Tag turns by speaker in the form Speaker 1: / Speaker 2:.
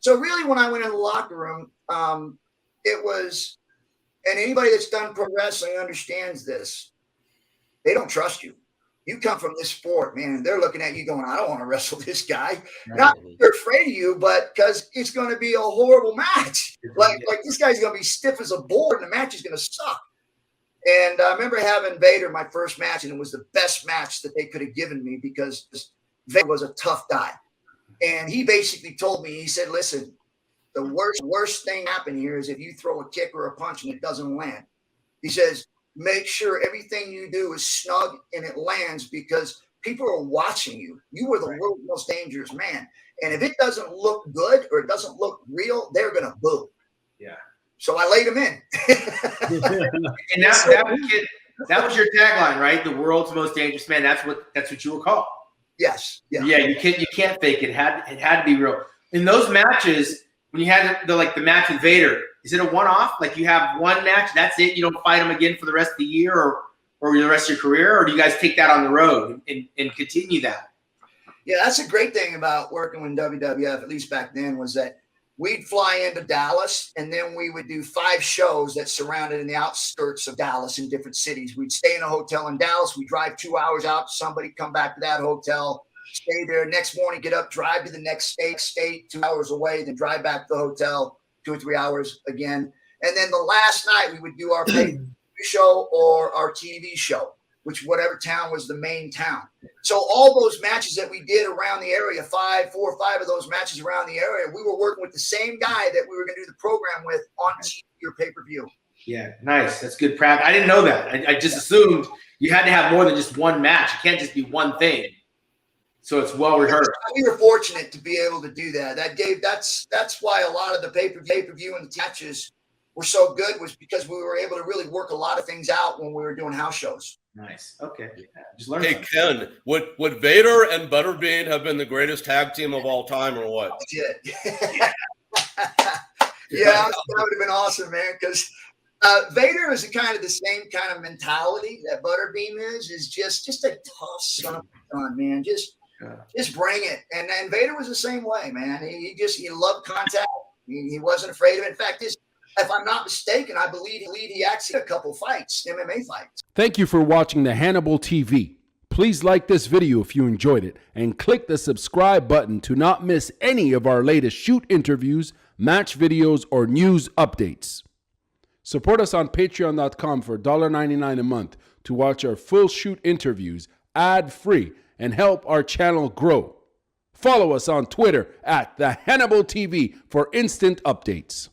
Speaker 1: So really, when I went in the locker room, it was, and anybody that's done pro wrestling understands this. They don't trust you. You come from this sport, man. They're looking at you going, I don't want to wrestle this guy. Not because they're afraid of you, but because it's going to be a horrible match. Like this guy's going to be stiff as a board, and the match is going to suck. And I remember having Vader my first match, and it was the best match that they could have given me because Vader was a tough guy. And he basically told me, he said, listen, the worst thing happen here is if you throw a kick or a punch and it doesn't land. He says, make sure everything you do is snug and it lands because people are watching you. You are the world's most dangerous man. And if it doesn't look good or it doesn't look real, they're going to boo.
Speaker 2: Yeah.
Speaker 1: So I laid him in.
Speaker 2: And that was your tagline, right? The world's most dangerous man. That's what you were called.
Speaker 1: Yes.
Speaker 2: Yeah. You can't fake it. It had to be real. In those matches, when you had the match with Vader, is it a one-off? Like you have one match, that's it. You don't fight him again for the rest of the year or the rest of your career, or do you guys take that on the road and continue that?
Speaker 1: Yeah, that's a great thing about working with WWF, at least back then, was that we'd fly into Dallas and then we would do 5 shows that surrounded in the outskirts of Dallas in different cities. We'd stay in a hotel in Dallas. We'd drive 2 hours out to somebody, come back to that hotel, stay there. Next morning, get up, drive to the next state 2 hours away, then drive back to the hotel 2 or 3 hours again. And then the last night we would do our pay-per-view show or our TV show, which whatever town was the main town. So all those matches that we did around the area, 4 or 5 of those matches around the area, we were working with the same guy that we were going to do the program with on TV or pay-per-view.
Speaker 2: Yeah, nice. That's good practice. I didn't know that. I just assumed you had to have more than just one match. It can't just be one thing. So it's well rehearsed.
Speaker 1: We were fortunate to be able to do that. That's why a lot of the pay-per-view and the matches were so good, was because we were able to really work a lot of things out when we were doing house shows.
Speaker 2: Nice. Okay. Just learn.
Speaker 3: Hey, Ken, would Vader and Butterbean have been the greatest tag team of all time, or what?
Speaker 1: Yeah, that would have been awesome, man. Because Vader is kind of the same kind of mentality that Butterbean is just a tough son of a gun, man. Just bring it. And Vader was the same way, man. He loved contact. He wasn't afraid of it. In fact, if I'm not mistaken, I believe he actually had a couple fights, MMA fights.
Speaker 4: Thank you for watching the Hannibal TV. Please like this video if you enjoyed it and click the subscribe button to not miss any of our latest shoot interviews, match videos, or news updates. Support us on patreon.com for $1.99 a month to watch our full shoot interviews ad-free and help our channel grow. Follow us on Twitter at the Hannibal TV for instant updates.